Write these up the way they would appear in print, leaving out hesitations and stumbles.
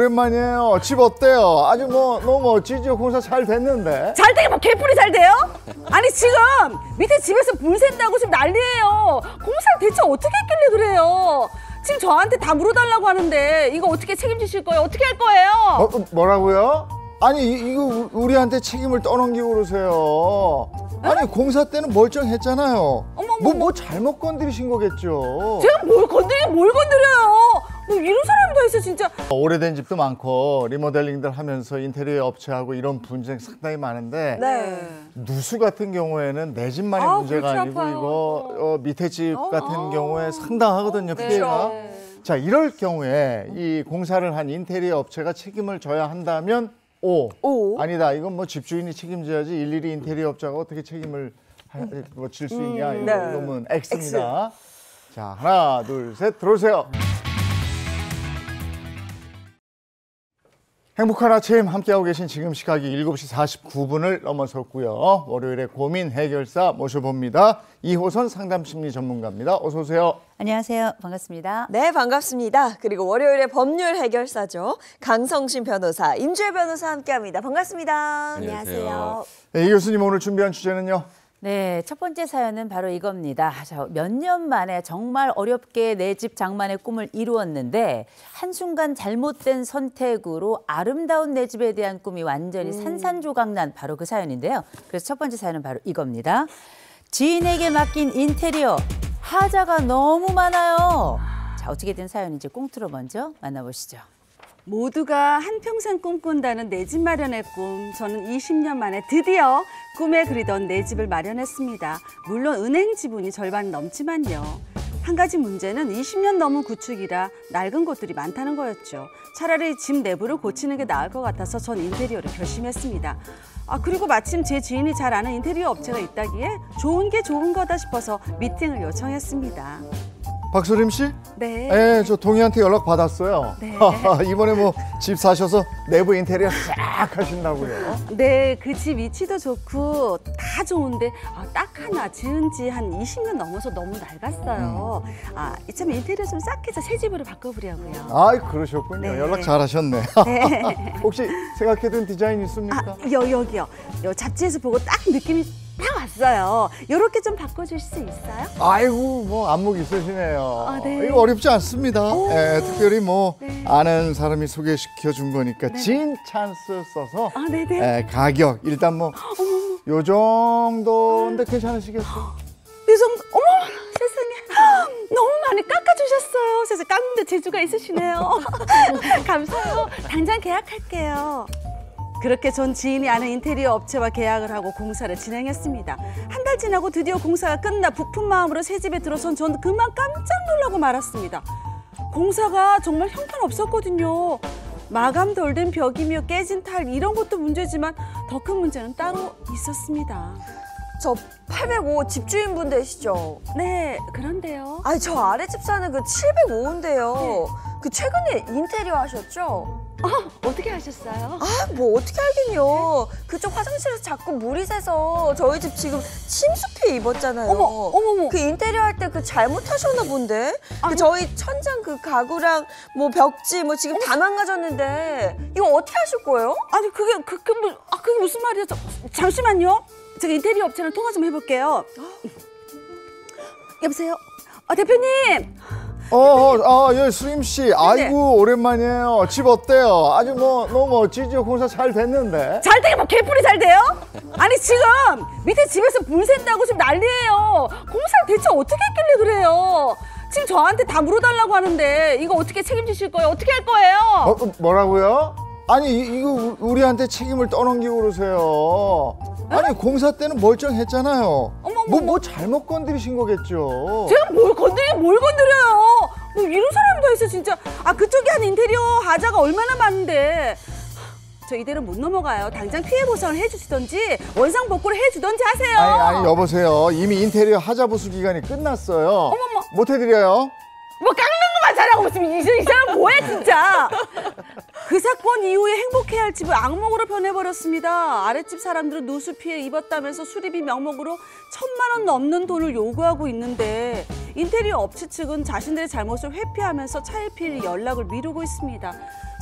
오랜만이에요. 집 어때요? 아주 너무 멋지죠? 공사 잘 됐는데. 잘 되게 뭐 개뿔이 잘 돼요? 아니 지금 밑에 집에서 물 샌다고 지금 난리예요. 공사를 대체 어떻게 했길래 그래요? 지금 저한테 다 물어달라고 하는데 이거 어떻게 책임지실 거예요? 어떻게 할 거예요? 뭐라고요? 아니 이거 우리한테 책임을 떠넘기고 그러세요. 아니 공사 때는 멀쩡했잖아요. 뭐 잘못 건드리신 거겠죠. 제가 뭘 건드려요? 뭐 이런 사람이 다 있어 진짜. 오래된 집도 많고 리모델링들 하면서 인테리어 업체하고 이런 분쟁 상당히 많은데 누수 같은 경우에는 내 집만의 문제가 아니고 아파요. 이거 밑에 집 같은 경우에 상당하거든요, 피해가. 자, 이럴 경우에 이 공사를 한 인테리어 업체가 책임을 져야 한다면 O. 아니다, 이건 뭐 집주인이 책임져야지 일일이 인테리어 업자가 어떻게 책임을 질 수 있냐. 이거는 X입니다. 자, 하나, 둘, 셋, 들어오세요. 행복한 아침 함께하고 계신 지금 시각이 7시 49분을 넘어섰고요. 월요일에 고민 해결사 모셔봅니다. 이호선 상담심리 전문가입니다. 어서 오세요. 안녕하세요. 반갑습니다. 네, 반갑습니다. 그리고 월요일에 법률 해결사죠. 강성신 변호사, 임주혜 변호사 함께합니다. 반갑습니다. 안녕하세요. 네, 이 교수님 오늘 준비한 주제는요? 네, 첫 번째 사연은 바로 이겁니다. 몇 년 만에 정말 어렵게 내 집 장만의 꿈을 이루었는데 한순간 잘못된 선택으로 아름다운 내 집에 대한 꿈이 완전히 산산조각난 바로 그 사연인데요. 그래서 첫 번째 사연은 바로 이겁니다. 지인에게 맡긴 인테리어 하자가 너무 많아요. 자, 어떻게 된 사연인지 꽁트로 먼저 만나보시죠. 모두가 한평생 꿈꾼다는 내 집 마련의 꿈. 저는 20년 만에 드디어 꿈에 그리던 내 집을 마련했습니다. 물론 은행 지분이 절반 넘지만요. 한 가지 문제는 20년 넘은 구축이라 낡은 곳들이 많다는 거였죠. 차라리 집 내부를 고치는 게 나을 것 같아서 전 인테리어를 결심했습니다. 그리고 마침 제 지인이 잘 아는 인테리어 업체가 있다기에 좋은 게 좋은 거다 싶어서 미팅을 요청했습니다. 박소림 씨? 네. 네, 저 동희한테 연락 받았어요. 네. 이번에 뭐 집 사셔서 내부 인테리어 싹 하신다고요. 네, 그 집 위치도 좋고 다 좋은데 딱 하나 지은 지 한 20년 넘어서 너무 낡았어요. 이참에 인테리어 좀 싹 해서 새 집으로 바꿔보려고요. 아, 그러셨군요. 네. 연락 잘하셨네. 네. 혹시 생각해둔 디자인 있습니까? 여기요. 요 잡지에서 보고 딱 느낌이 딱 왔어요. 요렇게 좀 바꿔줄 수 있어요? 아이고, 뭐 안목 있으시네요. 네. 이거 어렵지 않습니다. 특별히 뭐 네. 아는 사람이 소개시켜 준 거니까 진 찬스 써서 네네. 가격 일단 뭐 요 정도인데 괜찮으시겠어요? 이 정도, 어머 세상에 너무 많이 깎아주셨어요. 세상에 깎는데 재주가 있으시네요. 감사해요. 당장 계약할게요. 그렇게 전 지인이 아는 인테리어 업체와 계약을 하고 공사를 진행했습니다. 한 달 지나고 드디어 공사가 끝나 부푼 마음으로 새 집에 들어선 전 그만 깜짝 놀라고 말았습니다. 공사가 정말 형편없었거든요. 마감 덜 된 벽이며 깨진 타일 이런 것도 문제지만 더 큰 문제는 따로 있었습니다. 저 805 집주인분 되시죠? 네, 그런데요. 저 아랫집 사는 그 705호인데요. 그 최근에 인테리어 하셨죠? 어떻게 하셨어요? 뭐 어떻게 알긴요. 그쪽 화장실에서 자꾸 물이 새서 저희 집 지금 침수 피해 입었잖아요. 어머머. 그 인테리어 할 때 그 잘못하셨나 본데. 그 저희 천장 그 가구랑 뭐 벽지 뭐 지금 다 망가졌는데 이거 어떻게 하실 거예요? 아니 그게 무슨 말이야? 잠시만요. 제가 인테리어 업체랑 통화 좀 해볼게요. 여보세요? 대표님. 예, 수림 씨. 아이고, 오랜만이에요. 집 어때요? 아주 너무 멋지죠? 공사 잘 됐는데. 잘 되게 뭐 개뿔이 잘 돼요? 아니 지금 밑에 집에서 물 샌다고 지금 난리예요. 공사를 대체 어떻게 했길래 그래요? 지금 저한테 다 물어달라고 하는데 이거 어떻게 책임지실 거예요? 어떻게 할 거예요? 뭐라고요? 아니 이거 우리한테 책임을 떠넘기고 그러세요. 아니 공사 때는 멀쩡했잖아요. 뭐 잘못 건드리신 거겠죠. 제가 뭘 건드려요? 뭐 이런 사람이 다 있어 진짜. 그쪽에 한 인테리어 하자가 얼마나 많은데. 저 이대로 못 넘어가요. 당장 피해 보상을 해주시던지 원상 복구를 해주던지 하세요. 아니 여보세요. 이미 인테리어 하자 보수 기간이 끝났어요. 어머머. 못 해드려요. 뭐 깎는 것만 잘하고 있으면 이 사람 뭐야 진짜. 그 사건 이후에 행복해야 할 집을 악몽으로 변해버렸습니다. 아랫집 사람들은 누수 피해 입었다면서 수리비 명목으로 1,000만 원 넘는 돈을 요구하고 있는데 인테리어 업체 측은 자신들의 잘못을 회피하면서 차일피일 연락을 미루고 있습니다.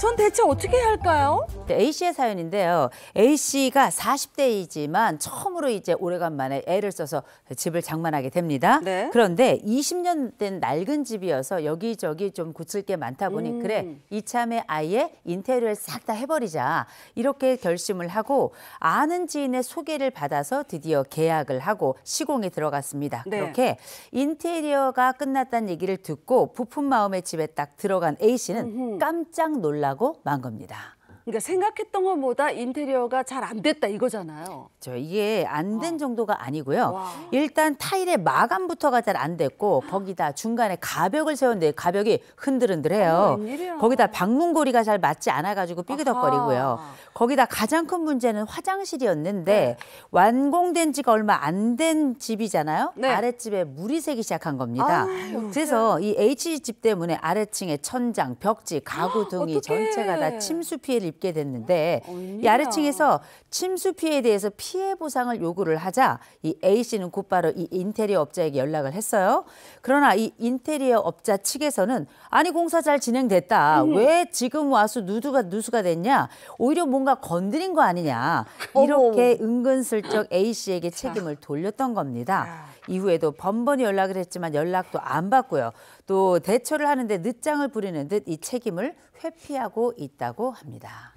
전 대체 어떻게 해야 할까요? A씨의 사연인데요. A씨가 40대이지만 처음으로 이제 오래간만에 애를 써서 집을 장만하게 됩니다. 네. 그런데 20년 된 낡은 집이어서 여기저기 좀 고칠 게 많다 보니 그래 이참에 아예 인테리어를 싹 다 해버리자 이렇게 결심을 하고 아는 지인의 소개를 받아서 드디어 계약을 하고 시공에 들어갔습니다. 네. 그렇게 인테리어가 끝났다는 얘기를 듣고 부푼 마음의 집에 딱 들어간 A씨는 깜짝 놀라고 만 겁니다. 그러니까 생각했던 것보다 인테리어가 잘 안 됐다 이거잖아요. 이게 안 된 정도가 아니고요. 와. 일단 타일의 마감부터가 잘 안 됐고 거기다 중간에 가벽을 세웠는데 가벽이 흔들흔들해요. 웬일이야. 거기다 방문고리가 잘 맞지 않아가지고 삐그덕거리고요. 아하. 거기다 가장 큰 문제는 화장실이었는데 완공된 지가 얼마 안 된 집이잖아요. 네. 아랫집에 물이 새기 시작한 겁니다. 그래서 이 H집 때문에 아래층의 천장, 벽지, 가구 등이 어떡해. 전체가 다 침수 피해를 입게 됐는데 이 웬일이야. 아래층에서 침수 피해에 대해서 피해 보상을 요구를 하자 이 A씨는 곧바로 이 인테리어 업자에게 연락을 했어요. 그러나 이 인테리어 업자 측에서는 아니 공사 잘 진행됐다. 왜 지금 와서 누수가 됐냐. 오히려 뭔가 건드린 거 아니냐. 이렇게 은근슬쩍 A씨에게 책임을 돌렸던 겁니다. 이후에도 번번이 연락을 했지만 연락도 안 받고요. 또 대처를 하는데 늦장을 부리는 듯 이 책임을 회피하고 있다고 합니다.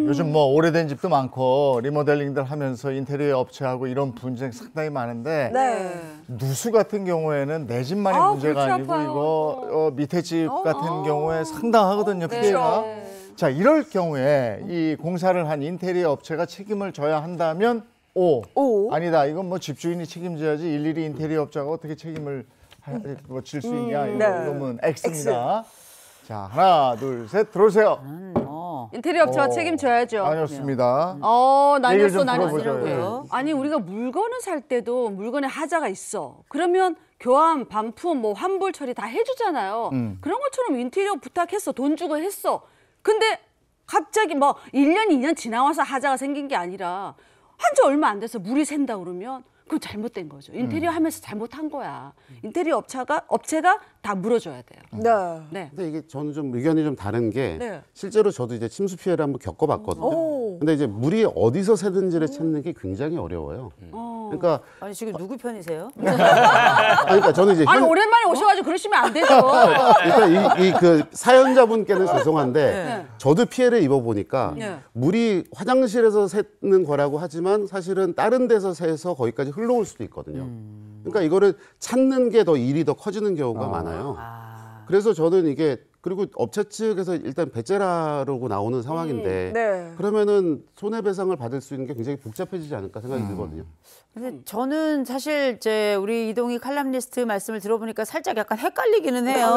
요즘 뭐 오래된 집도 많고 리모델링들 하면서 인테리어 업체하고 이런 분쟁 상당히 많은데 네. 누수 같은 경우에는 내 집만의 아, 문제가 그렇지, 아니고 아파요. 이거 밑에 집 같은 경우에 상당하거든요, 피해가. 네. 자, 이럴 경우에 이 공사를 한 인테리어 업체가 책임을 져야 한다면 O. 아니다. 이건 뭐 집주인이 책임져야지 일일이 인테리어 업자가 어떻게 책임을 질 수 있냐. 이러면 X입니다. 자, 하나, 둘, 셋, 들어오세요. 인테리어 업체가 책임져야죠. 나뉘었습니다. 나뉘었어, 얘기를 좀 나뉘었어. 들어보죠. 아니 우리가 물건을 살 때도 물건에 하자가 있어. 그러면 교환, 반품, 뭐 환불 처리 다 해주잖아요. 그런 것처럼 인테리어 부탁했어. 돈 주고 했어. 근데 갑자기 뭐 1년, 2년 지나와서 하자가 생긴 게 아니라 한 지 얼마 안 돼서 물이 샌다 그러면 그건 잘못된 거죠. 인테리어 하면서 잘못한 거야. 인테리어 업체가 다 물어줘야 돼요. 네. 네. 근데 이게 저는 좀 의견이 좀 다른 게 네. 실제로 저도 이제 침수 피해를 한번 겪어봤거든요. 근데 이제 물이 어디서 새든지를 찾는 게 굉장히 어려워요. 그러니까 아니 지금 누구 편이세요? 그러니까 저는 이제 아니 오랜만에 오셔가지고 그러시면 안 되죠. 일단 이 그 사연자분께는 죄송한데 네. 저도 피해를 입어보니까 네. 물이 화장실에서 새는 거라고 하지만 사실은 다른 데서 새서 거기까지 흘러올 수도 있거든요. 그러니까 이거를 찾는 게 더 일이 더 커지는 경우가 많아요. 그래서 저는 이게 그리고 업체 측에서 일단 배째라고 나오는 상황인데 네. 그러면은 손해배상을 받을 수 있는 게 굉장히 복잡해지지 않을까 생각이 들거든요. 근데 저는 사실 이제 우리 이동희 칼럼니스트 말씀을 들어보니까 살짝 약간 헷갈리기는 해요.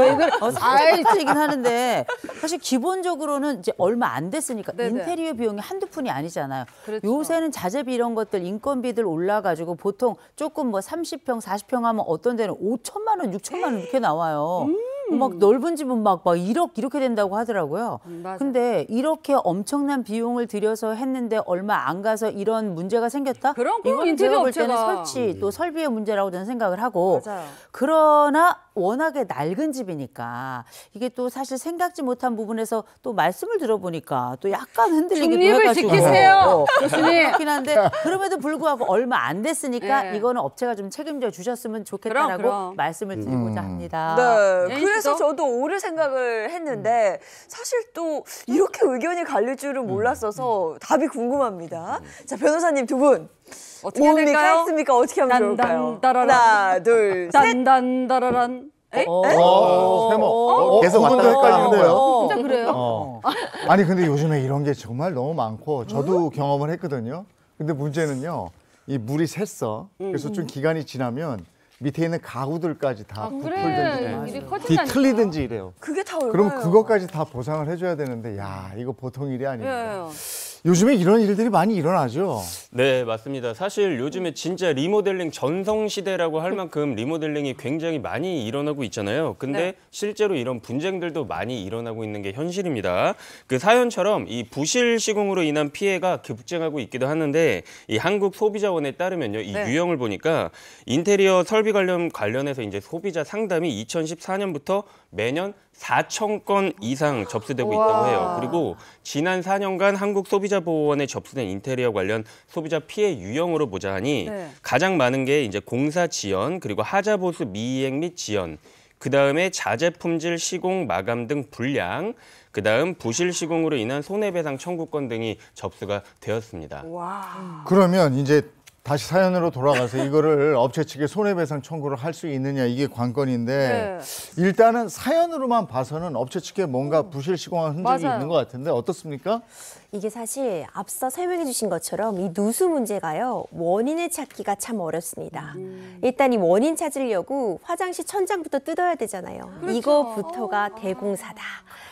살짝 헷갈리긴 하는데 사실 기본적으로는 이제 얼마 안 됐으니까 네네. 인테리어 비용이 한두 푼이 아니잖아요. 그렇죠. 요새는 자재비 이런 것들 인건비들 올라가지고 보통 조금 뭐 30평, 40평 하면 어떤 데는 5천만 원, 6천만 원 이렇게 나와요. 막 넓은 집은 막 1억 이렇게 된다고 하더라고요. 맞아. 근데 이렇게 엄청난 비용을 들여서 했는데 얼마 안 가서 이런 문제가 생겼다? 그럼 이건 인테리어 제가 볼 때는 업체가. 설치 또 설비의 문제라고 저는 생각을 하고 맞아요. 그러나 워낙에 낡은 집이니까 이게 또 사실 생각지 못한 부분에서 또 말씀을 들어보니까 또 약간 흔들리기도 중립을 해가지고 지키세요, 교수님. 그렇긴 한데 그럼에도 불구하고 얼마 안 됐으니까 네. 이거는 업체가 좀 책임져 주셨으면 좋겠다라고 그럼. 말씀을 드리고자 합니다. 네. 예인 그래서 씨도? 저도 오래 생각을 했는데 사실 또 이렇게 의견이 갈릴 줄은 몰랐어서 답이 궁금합니다. 자, 변호사님 두 분. 어떻게 해야 뭡니까? 될까요? 했습니까? 어떻게 하면 좋을까요? 딴딴따라란. 하나, 둘, 셋. 단단다라란. 세모. 계속 왔다 그분도 갔다 헷갈리는데요. 진짜 그래요? 아니 근데 요즘에 이런 게 정말 너무 많고 저도 경험을 했거든요. 근데 문제는요. 이 물이 샜어. 그래서 좀 기간이 지나면 밑에 있는 가구들까지 다 부풀든지 일이 커진다니까. 뒤틀리든지 이래요. 그게 다 얼마예요? 그럼 그것까지 다 보상을 해줘야 되는데 야 이거 보통 일이 아닙니다. 예. 요즘에 이런 일들이 많이 일어나죠. 네, 맞습니다. 사실 요즘에 진짜 리모델링 전성시대라고 할 만큼 리모델링이 굉장히 많이 일어나고 있잖아요. 근데 실제로 이런 분쟁들도 많이 일어나고 있는 게 현실입니다. 그 사연처럼 이 부실 시공으로 인한 피해가 급증하고 있기도 하는데 이 한국소비자원에 따르면요. 이 유형을 보니까 인테리어 설비 관련해서 이제 소비자 상담이 2014년부터 매년 4,000건 이상 접수되고 있다고 해요. 그리고 지난 4년간 한국소비자보호원에 접수된 인테리어 관련 소비자 피해 유형으로 보자 하니 가장 많은 게 이제 공사 지연, 그리고 하자 보수 미이행 및 지연, 그다음에 자재 품질 시공 마감 등 불량, 그다음 부실 시공으로 인한 손해배상 청구권 등이 접수가 되었습니다. 그러면 이제 다시 사연으로 돌아가서 이거를 업체 측에 손해배상 청구를 할 수 있느냐 이게 관건인데 일단은 사연으로만 봐서는 업체 측에 뭔가 부실 시공한 흔적이 있는 것 같은데 어떻습니까? 이게 사실 앞서 설명해 주신 것처럼 이 누수 문제가요. 원인을 찾기가 참 어렵습니다. 일단 이 원인 찾으려고 화장실 천장부터 뜯어야 되잖아요. 이거부터가 대공사다.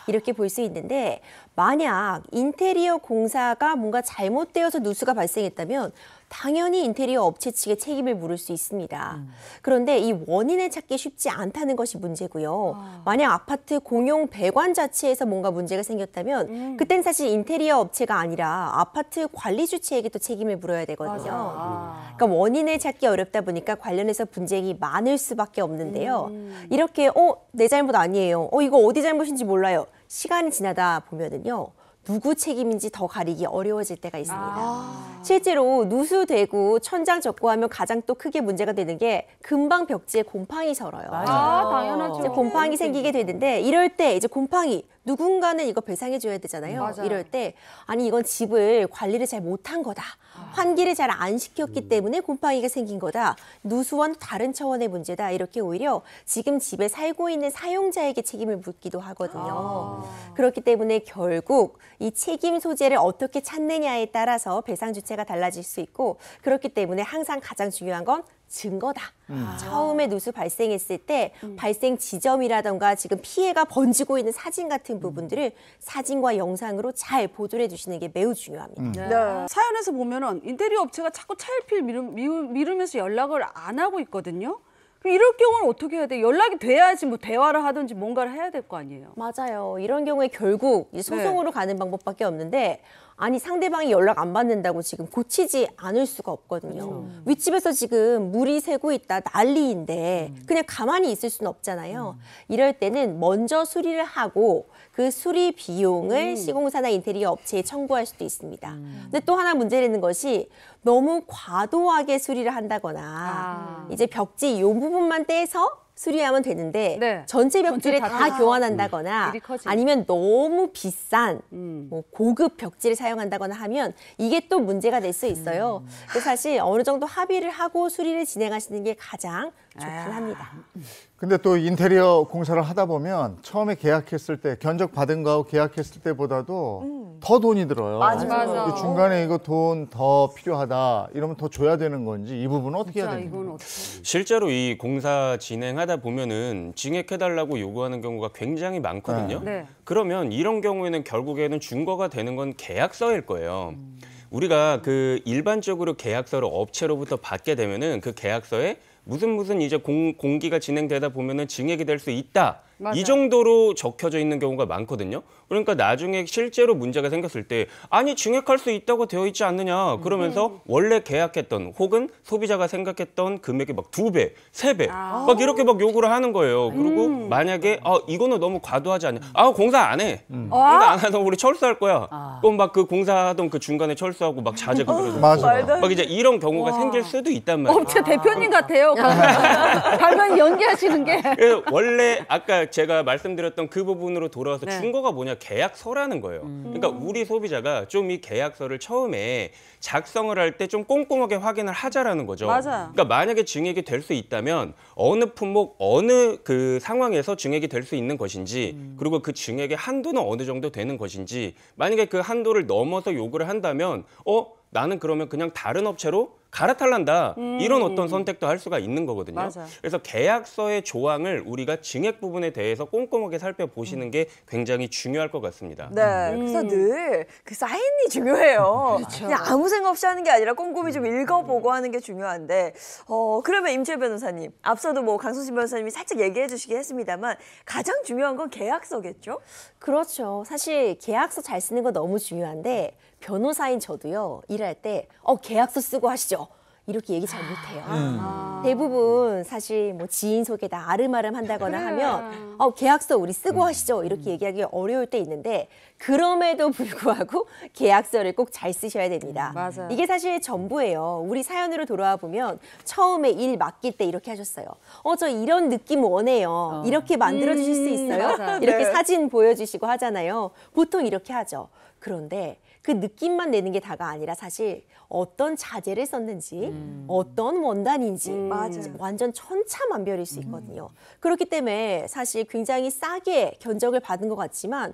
이렇게 볼 수 있는데 만약 인테리어 공사가 뭔가 잘못되어서 누수가 발생했다면 당연히 인테리어 업체 측에 책임을 물을 수 있습니다. 그런데 이 원인을 찾기 쉽지 않다는 것이 문제고요. 만약 아파트 공용 배관 자체에서 뭔가 문제가 생겼다면 그땐 사실 인테리어 업체가 아니라 아파트 관리 주체에게 또 책임을 물어야 되거든요. 그러니까 원인을 찾기 어렵다 보니까 관련해서 분쟁이 많을 수밖에 없는데요. 이렇게 내 잘못 아니에요. 이거 어디 잘못인지 몰라요. 시간이 지나다 보면은요. 누구 책임인지 더 가리기 어려워질 때가 있습니다. 실제로 누수되고 천장 적고하면 가장 또 크게 문제가 되는 게 금방 벽지에 곰팡이 설어요. 당연하죠. 이제 곰팡이 생기게 되는데 이럴 때 이제 곰팡이 누군가는 이거 배상해 줘야 되잖아요. 이럴 때 아니 이건 집을 관리를 잘 못한 거다. 환기를 잘 안 시켰기 때문에 곰팡이가 생긴 거다. 누수와는 다른 차원의 문제다. 이렇게 오히려 지금 집에 살고 있는 사용자에게 책임을 묻기도 하거든요. 그렇기 때문에 결국 이 책임 소재를 어떻게 찾느냐에 따라서 배상 주체가 달라질 수 있고 그렇기 때문에 항상 가장 중요한 건 증거다. 처음에 누수 발생했을 때 발생 지점이라던가 지금 피해가 번지고 있는 사진 같은 부분들을 사진과 영상으로 잘 보존해 주시는 게 매우 중요합니다. 사연에서 보면은 인테리어 업체가 자꾸 차일피일 미루면서 연락을 안 하고 있거든요. 그럼 이럴 경우는 어떻게 해야 돼? 연락이 돼야지 뭐 대화를 하든지 뭔가를 해야 될 거 아니에요. 맞아요. 이런 경우에 결국 이제 소송으로 가는 방법밖에 없는데 아니 상대방이 연락 안 받는다고 지금 고치지 않을 수가 없거든요. 윗집에서 지금 물이 새고 있다 난리인데 그냥 가만히 있을 수는 없잖아요. 이럴 때는 먼저 수리를 하고 그 수리 비용을 시공사나 인테리어 업체에 청구할 수도 있습니다. 근데 또 하나 문제가 있는 것이 너무 과도하게 수리를 한다거나 이제 벽지 이 부분만 떼서 수리하면 되는데 전체 벽지를 다 교환한다거나 아니면 너무 비싼 뭐 고급 벽지를 사용한다거나 하면 이게 또 문제가 될 수 있어요. 그래서 사실 어느 정도 합의를 하고 수리를 진행하시는 게 가장 좋긴 합니다. 근데 또 인테리어 공사를 하다 보면 처음에 계약했을 때 견적 받은 거하고 계약했을 때보다도 더 돈이 들어요. 맞아. 중간에 이거 돈 더 필요하다 이러면 더 줘야 되는 건지 이 부분은 어떻게 해야 됩니까? 실제로 이 공사 진행하다 보면은 증액해달라고 요구하는 경우가 굉장히 많거든요. 그러면 이런 경우에는 결국에는 준거가 되는 건 계약서일 거예요. 우리가 그 일반적으로 계약서를 업체로부터 받게 되면은 그 계약서에 무슨 이제 공기가 진행되다 보면은 증액이 될 수 있다. 이 정도로 적혀져 있는 경우가 많거든요. 그러니까 나중에 실제로 문제가 생겼을 때 아니 증액할 수 있다고 되어 있지 않느냐 그러면서 원래 계약했던 혹은 소비자가 생각했던 금액이 막 2배, 3배 막 이렇게 막 요구를 하는 거예요. 그리고 만약에 이거는 너무 과도하지 않냐. 공사 안 해. 공사 안 해서 우리 철수할 거야. 그럼 막 그 공사하던 그 중간에 철수하고 막 자재가 들어주고 막 이제 이런 경우가 생길 수도 있단 말이에요. 업체 대표님 같아요. 발명 연기하시는 게. 그래서 원래 아까 제가 말씀드렸던 그 부분으로 돌아와서 준거가 뭐냐 계약서라는 거예요. 그러니까 우리 소비자가 좀 이 계약서를 처음에 작성을 할 때 좀 꼼꼼하게 확인을 하자라는 거죠. 그러니까 만약에 증액이 될 수 있다면 어느 품목 어느 그 상황에서 증액이 될 수 있는 것인지 그리고 그 증액의 한도는 어느 정도 되는 것인지 만약에 그 한도를 넘어서 요구를 한다면 나는 그러면 그냥 다른 업체로 갈아탈란다. 이런 어떤 선택도 할 수가 있는 거거든요. 맞아. 그래서 계약서의 조항을 우리가 증액 부분에 대해서 꼼꼼하게 살펴보시는 게 굉장히 중요할 것 같습니다. 네, 그래서 늘 그 사인이 중요해요. 그냥 아무 생각 없이 하는 게 아니라 꼼꼼히 좀 읽어보고 하는 게 중요한데, 그러면 임채 변호사님, 앞서도 뭐 강성진 변호사님이 살짝 얘기해 주시긴 했습니다만 가장 중요한 건 계약서겠죠? 그렇죠. 사실 계약서 잘 쓰는 거 너무 중요한데 변호사인 저도요. 일할 때 계약서 쓰고 하시죠. 이렇게 얘기 잘 못해요. 대부분 사실 뭐 지인 소개다 아름아름 한다거나 하면 계약서 우리 쓰고 하시죠. 이렇게 얘기하기 어려울 때 있는데 그럼에도 불구하고 계약서를 꼭 잘 쓰셔야 됩니다. 맞아요. 이게 사실 전부예요. 우리 사연으로 돌아와 보면 처음에 일 맡길 때 이렇게 하셨어요. 저 이런 느낌 원해요. 이렇게 만들어 주실 수 있어요? 맞아요. 이렇게 네. 사진 보여주시고 하잖아요. 보통 이렇게 하죠. 그런데 그 느낌만 내는 게 다가 아니라 사실 어떤 자재를 썼는지 어떤 원단인지 완전 천차만별일 수 있거든요. 그렇기 때문에 사실 굉장히 싸게 견적을 받은 것 같지만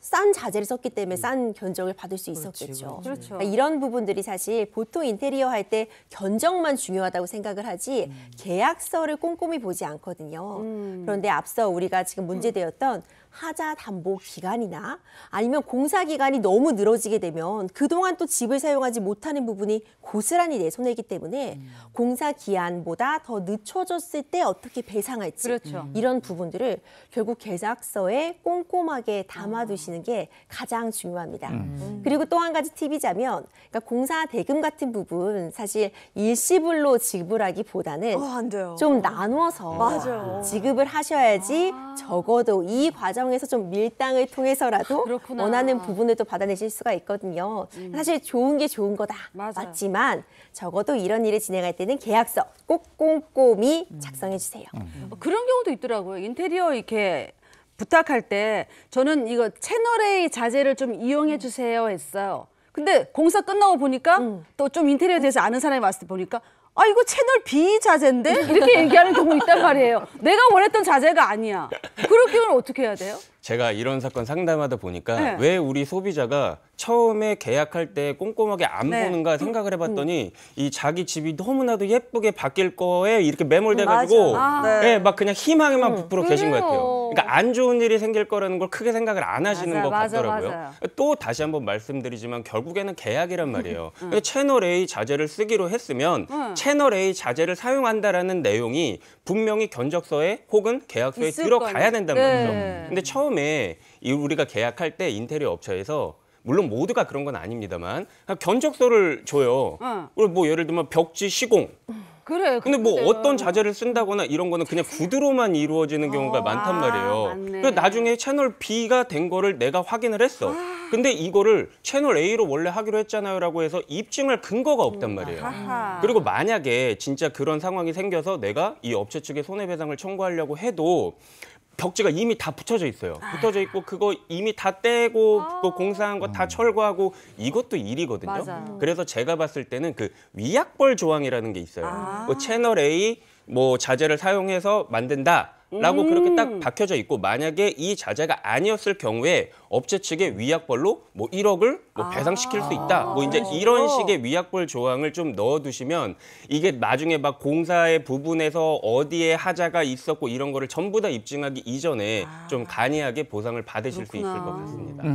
싼 자재를 썼기 때문에 싼 견적을 받을 수 있었겠죠. 그렇죠. 그러니까 이런 부분들이 사실 보통 인테리어 할 때 견적만 중요하다고 생각을 하지 계약서를 꼼꼼히 보지 않거든요. 그런데 앞서 우리가 지금 문제되었던 하자 담보 기간이나 아니면 공사 기간이 너무 늘어지게 되면 그동안 또 집을 사용하지 못하는 부분이 고스란히 내 손해이기 때문에 공사 기한보다 더 늦춰졌을 때 어떻게 배상할지 그렇죠. 이런 부분들을 결국 계약서에 꼼꼼하게 담아두시는 게 가장 중요합니다. 그리고 또 한 가지 팁이자면 그러니까 공사 대금 같은 부분 사실 일시불로 지불하기보다는 안 돼요. 좀 나눠서 맞아요. 지급을 하셔야지 적어도 이 과정에서 좀 밀당을 통해서라도 그렇구나. 원하는 부분을 또 받아내실 수가 있거든요. 사실 좋은 게 좋은 거다. 맞아요. 맞지만 적어도 이런 일을 진행할 때는 계약서 꼭 꼼꼼히 작성해 주세요. 그런 경우도 있더라고요. 인테리어 이렇게 부탁할 때 저는 이거 채널A 자재를 좀 이용해 주세요 했어요. 근데 공사 끝나고 보니까 또 좀 인테리어에 대해서 아는 사람이 왔을 때 보니까 이거 채널 B 자재인데? 이렇게 얘기하는 경우 있단 말이에요. 내가 원했던 자재가 아니야. 그럴 경우는 어떻게 해야 돼요? 제가 이런 사건 상담하다 보니까 네. 왜 우리 소비자가 처음에 계약할 때 꼼꼼하게 안 네. 보는가 생각을 해봤더니 이 자기 집이 너무나도 예쁘게 바뀔 거에 이렇게 매몰돼가지고 네. 막 그냥 희망에만 부풀어 계신 것 그래요. 같아요. 그러니까 안 좋은 일이 생길 거라는 걸 크게 생각을 안 하시는 맞아요, 것 맞아요, 같더라고요. 맞아요. 또 다시 한번 말씀드리지만 결국에는 계약이란 말이에요. 근데 채널 A 자재를 쓰기로 했으면 채널 A 자재를 사용한다라는 내용이 분명히 견적서에 혹은 계약서에 있을 들어가야 거예요. 된단 네. 말이죠. 근데 처음에 우리가 계약할 때 인테리어 업체에서 물론 모두가 그런 건 아닙니다만 견적서를 줘요. 그리고 뭐 예를 들면 벽지 시공. 그래. 근데 뭐 그래요. 어떤 자재를 쓴다거나 이런 거는 그냥 구두로만 이루어지는 경우가 많단 말이에요. 맞네. 그래서 나중에 채널 B가 된 거를 내가 확인을 했어. 근데 이거를 채널 A로 원래 하기로 했잖아요라고 해서 입증할 근거가 없단 말이에요. 아하. 그리고 만약에 진짜 그런 상황이 생겨서 내가 이 업체 측에 손해배상을 청구하려고 해도 벽지가 이미 다 붙여져 있어요. 붙어져 있고 그거 이미 다 떼고 그 공사한 거 다 철거하고 이것도 일이거든요. 맞아요. 그래서 제가 봤을 때는 그 위약벌 조항이라는 게 있어요. 뭐 채널 A 뭐 자재를 사용해서 만든다. 라고 그렇게 딱 박혀져 있고 만약에 이 자재가 아니었을 경우에 업체 측의 위약벌로 뭐 1억을 뭐 배상시킬 수 있다. 뭐 이제 이런 식의 위약벌 조항을 좀 넣어두시면 이게 나중에 막 공사의 부분에서 어디에 하자가 있었고 이런 거를 전부 다 입증하기 이전에 좀 간이하게 보상을 받으실 수 있을 것 같습니다.